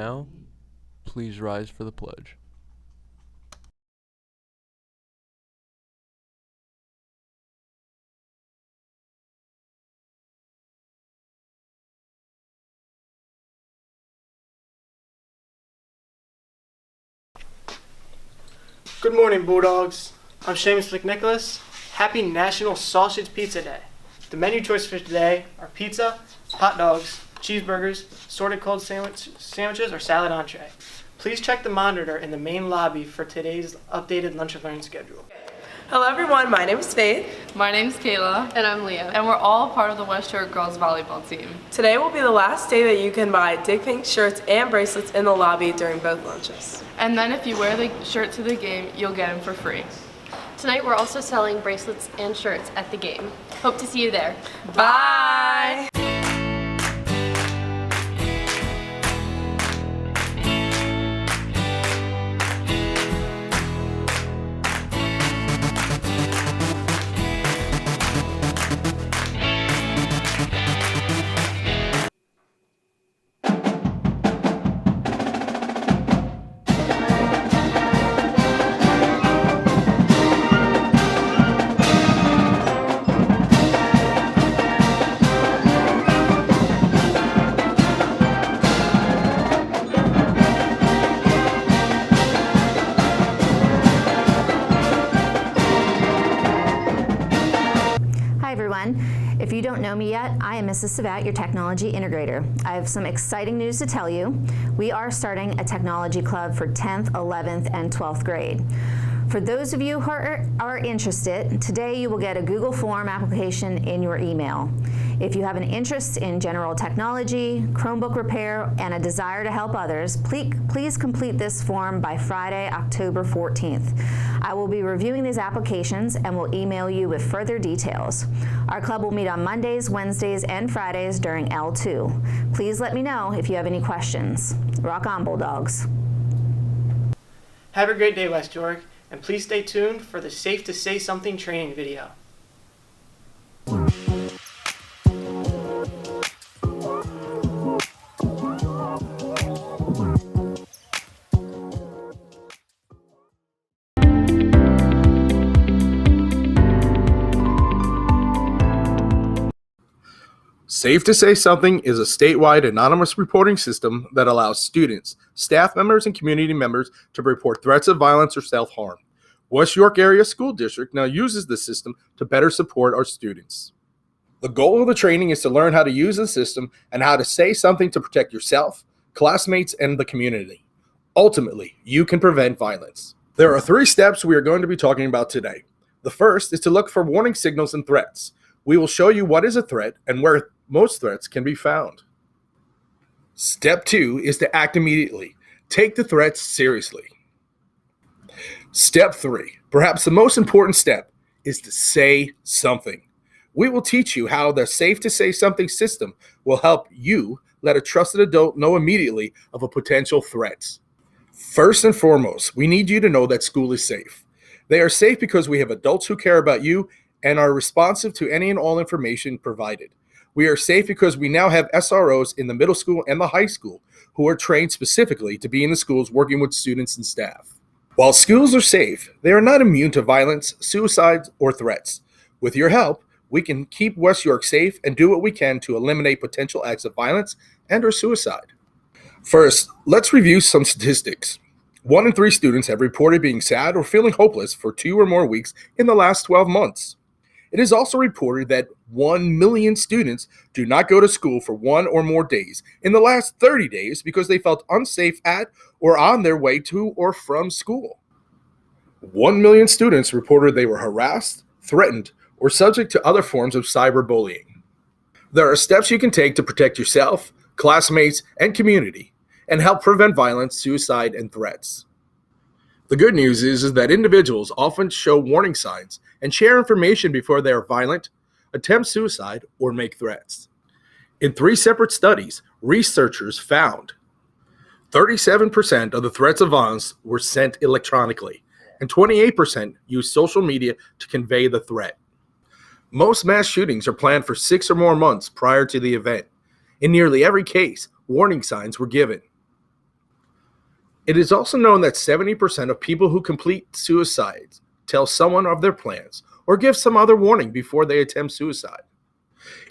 now, please rise for the pledge. Good morning, Bulldogs. I'm Seamus McNicholas. Happy National Sausage Pizza Day. The menu choices for today are pizza, hot dogs, cheeseburgers, assorted cold sandwiches, or salad entree. Please check the monitor in the main lobby for today's updated lunch and learn schedule. Hello everyone, my name is Faith. My name's Kayla. And I'm Leah. And we're all part of the West Shore Girls Volleyball team. Today will be the last day that you can buy Dig Pink shirts and bracelets in the lobby during both lunches. And then if you wear the shirt to the game, you'll get them for free. Tonight we're also selling bracelets and shirts at the game. Hope to see you there. Bye! Hi everyone. If you don't know me yet, I am Mrs. Savat, your technology integrator. I have some exciting news to tell you. We are starting a technology club for 10th, 11th, and 12th grade. For those of you who are interested, today you will get a Google Form application in your email. If you have an interest in general technology, Chromebook repair, and a desire to help others, please complete this form by Friday, October 14th. I will be reviewing these applications and will email you with further details. Our club will meet on Mondays, Wednesdays, and Fridays during L2. Please let me know if you have any questions. Rock on, Bulldogs. Have a great day, West York, and please stay tuned for the Safe to Say Something training video. Safe to Say Something is a statewide anonymous reporting system that allows students, staff members, and community members to report threats of violence or self-harm. West York Area School District now uses this system to better support our students. The goal of the training is to learn how to use the system and how to say something to protect yourself, classmates, and the community. Ultimately, you can prevent violence. There are 3 steps we are going to be talking about today. The first is to look for warning signals and threats. We will show you what is a threat and where most threats can be found. Step 2 is to act immediately. Take the threats seriously. Step 3, perhaps the most important step, is to say something. We will teach you how the Safe to Say Something system will help you let a trusted adult know immediately of a potential threat. First and foremost, we need you to know that school is safe. They are safe because we have adults who care about you and are responsive to any and all information provided. We are safe because we now have SROs in the middle school and the high school who are trained specifically to be in the schools working with students and staff. While schools are safe, they are not immune to violence, suicides, or threats. With your help, we can keep West York safe and do what we can to eliminate potential acts of violence and or suicide. First, let's review some statistics. 1 in 3 students have reported being sad or feeling hopeless for 2 or more weeks in the last 12 months. It is also reported that 1 million students do not go to school for 1 or more days in the last 30 days because they felt unsafe at or on their way to or from school. 1 million students reported they were harassed, threatened, or subject to other forms of cyberbullying. There are steps you can take to protect yourself, classmates, and community, and help prevent violence, suicide, and threats. The good news is that individuals often show warning signs and share information before they are violent, attempt suicide, or make threats. In 3 separate studies, researchers found 37% of the threats of violence were sent electronically, and 28% used social media to convey the threat. Most mass shootings are planned for 6 or more months prior to the event. In nearly every case, warning signs were given. It is also known that 70% of people who complete suicides tell someone of their plans or give some other warning before they attempt suicide.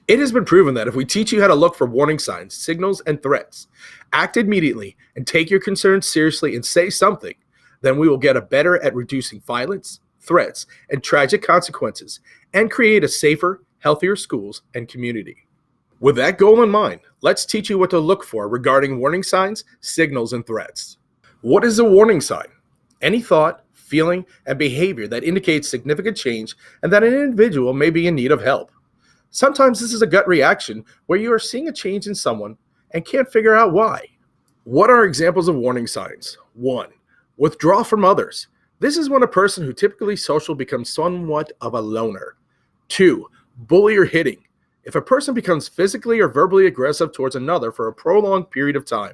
It has been proven that if we teach you how to look for warning signs, signals, and threats, act immediately and take your concerns seriously and say something, then we will get better at reducing violence, threats, and tragic consequences and create a safer, healthier schools and community. With that goal in mind, let's teach you what to look for regarding warning signs, signals, and threats. What is a warning sign? Any thought, feeling, and behavior that indicates significant change and that an individual may be in need of help. Sometimes this is a gut reaction where you are seeing a change in someone and can't figure out why. What are examples of warning signs? 1. Withdraw from others. This is when a person who typically social becomes somewhat of a loner. 2. Bully or hitting. If a person becomes physically or verbally aggressive towards another for a prolonged period of time.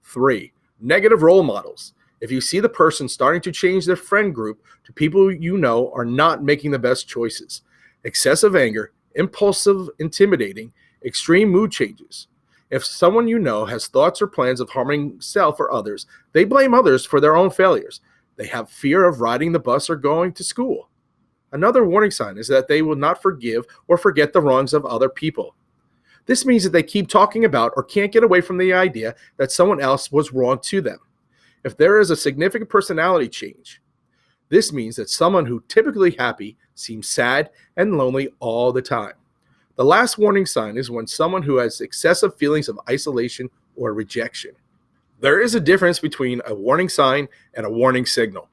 3. Negative role models. If you see the person starting to change their friend group to people you know are not making the best choices. Excessive anger, impulsive, intimidating, extreme mood changes. If someone you know has thoughts or plans of harming self or others, they blame others for their own failures. They have fear of riding the bus or going to school. Another warning sign is that they will not forgive or forget the wrongs of other people. This means that they keep talking about or can't get away from the idea that someone else was wrong to them. If there is a significant personality change, this means that someone who typically happy seems sad and lonely all the time. The last warning sign is when someone who has excessive feelings of isolation or rejection. There is a difference between a warning sign and a warning signal.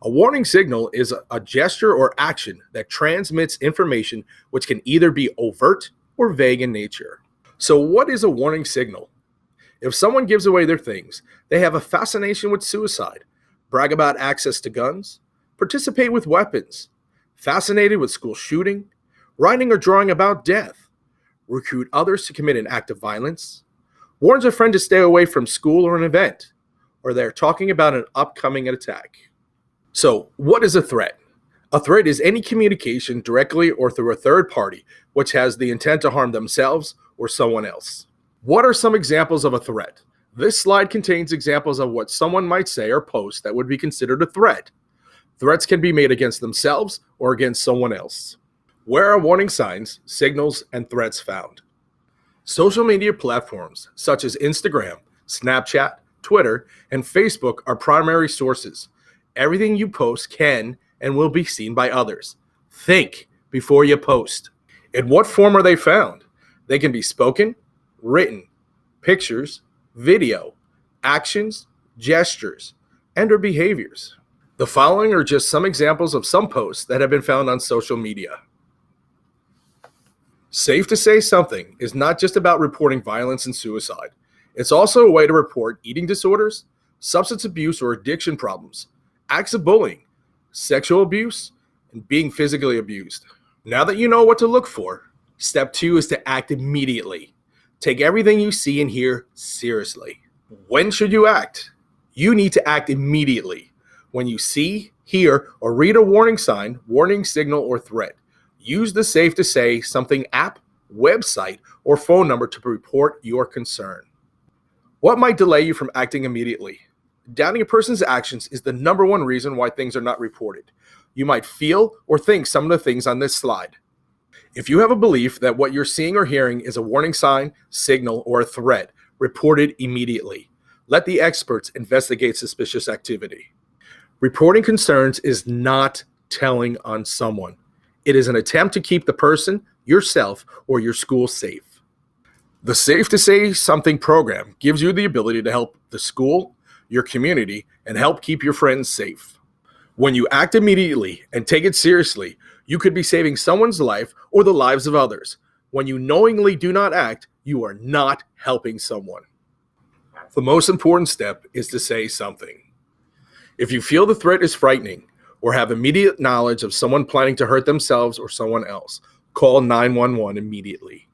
A warning signal is a gesture or action that transmits information which can either be overt or vague in nature. So what is a warning signal? If someone gives away their things, they have a fascination with suicide, brag about access to guns, participate with weapons, fascinated with school shooting, writing or drawing about death, recruit others to commit an act of violence, warns a friend to stay away from school or an event, or they're talking about an upcoming attack. So, what is a threat? A threat is any communication directly or through a third party which has the intent to harm themselves or someone else. What are some examples of a threat? This slide contains examples of what someone might say or post that would be considered a threat. Threats can be made against themselves or against someone else. Where are warning signs, signals, and threats found? Social media platforms such as Instagram, Snapchat, Twitter, and Facebook are primary sources. Everything you post can and will be seen by others. Think before you post. In what form are they found? They can be spoken, written, pictures, video, actions, gestures, and/or behaviors. The following are just some examples of some posts that have been found on social media. Safe to say something is not just about reporting violence and suicide. It's also a way to report eating disorders, substance abuse or addiction problems, acts of bullying, sexual abuse, and being physically abused. Now that you know what to look for, step 2 is to act immediately. Take everything you see and hear seriously. When should you act? You need to act immediately. When you see, hear, or read a warning sign, warning signal, or threat, use the Safe to Say Something app, website, or phone number to report your concern. What might delay you from acting immediately? Doubting a person's actions is the number one reason why things are not reported. You might feel or think some of the things on this slide. If you have a belief that what you're seeing or hearing is a warning sign, signal, or a threat, report it immediately. Let the experts investigate suspicious activity. Reporting concerns is not telling on someone. It is an attempt to keep the person, yourself, or your school safe. The Safe to Say Something program gives you the ability to help the school, your community, and help keep your friends safe. When you act immediately and take it seriously, you could be saving someone's life or the lives of others. When you knowingly do not act, you are not helping someone. The most important step is to say something. If you feel the threat is frightening or have immediate knowledge of someone planning to hurt themselves or someone else, call 911 immediately.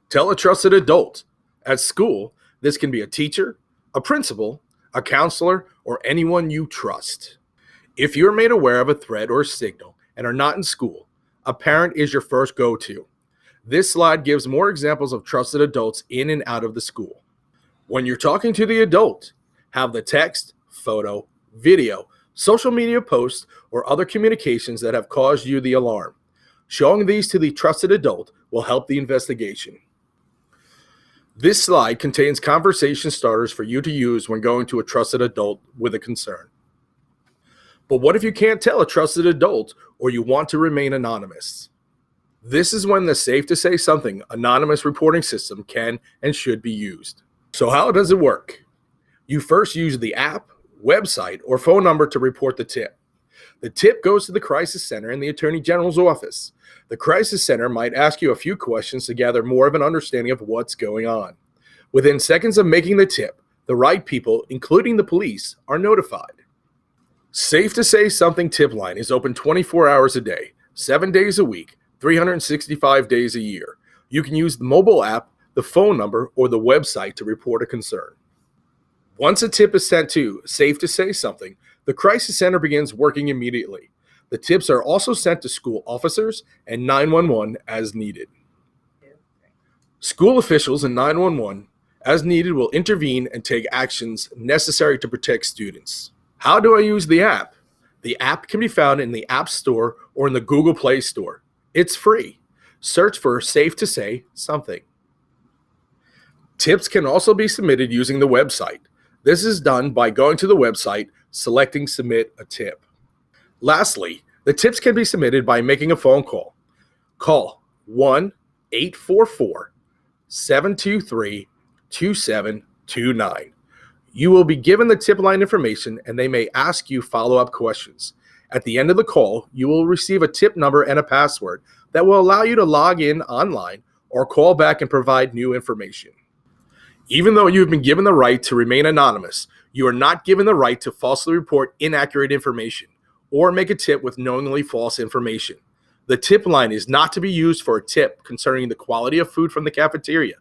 Tell a trusted adult. At school, this can be a teacher, a principal, a counselor, or anyone you trust. If you're made aware of a threat or signal and are not in school, a parent is your first go-to. This slide gives more examples of trusted adults in and out of the school. When you're talking to the adult, have the text, photo, video, social media posts, or other communications that have caused you the alarm. Showing these to the trusted adult will help the investigation. This slide contains conversation starters for you to use when going to a trusted adult with a concern. But what if you can't tell a trusted adult or you want to remain anonymous? This is when the Safe to Say Something anonymous reporting system can and should be used. So how does it work? You first use the app, website, or phone number to report the tip. The tip goes to the Crisis Center in the Attorney General's office. The Crisis Center might ask you a few questions to gather more of an understanding of what's going on. Within seconds of making the tip, the right people, including the police, are notified. Safe to Say Something tip line is open 24 hours a day, 7 days a week, 365 days a year. You can use the mobile app, the phone number, or the website to report a concern. Once a tip is sent to Safe to Say Something, the Crisis Center begins working immediately. The tips are also sent to school officers and 911 as needed. School officials and 911 as needed will intervene and take actions necessary to protect students. How do I use the app? The app can be found in the App Store or in the Google Play Store. It's free. Search for Safe to Say Something. Tips can also be submitted using the website. This is done by going to the website, selecting Submit a Tip. Lastly, the tips can be submitted by making a phone call. Call 1-844-723-2729. You will be given the tip line information and they may ask you follow-up questions. At the end of the call, you will receive a tip number and a password that will allow you to log in online or call back and provide new information. Even though you've been given the right to remain anonymous, you are not given the right to falsely report inaccurate information or make a tip with knowingly false information. The tip line is not to be used for a tip concerning the quality of food from the cafeteria,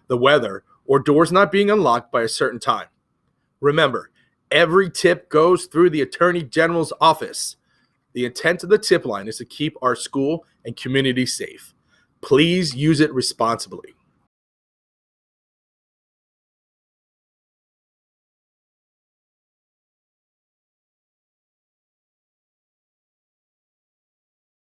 the weather, or doors not being unlocked by a certain time. Remember, every tip goes through the Attorney General's office. The intent of the tip line is to keep our school and community safe. Please use it responsibly.